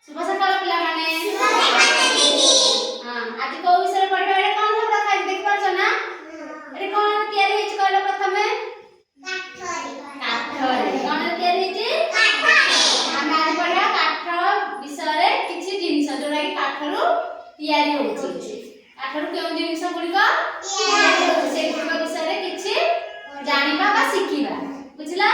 शुभ सकाळ पिलामाने हां आज को विषय पढबे एटा कोन सब रखा है देख पाछो ना एटा कोन तयारी हेछि कहलो प्रथमे काठरे कोन तयारी हेछि हम आज पढा काठ विषय रे किछि जिनिस जोरा कि काठरू तयारी होछि काठरू केउ जिनिस गुडी को तयारी होछि से गुडी विषय रे किछि जानिबा बा सिखिबा बुझला।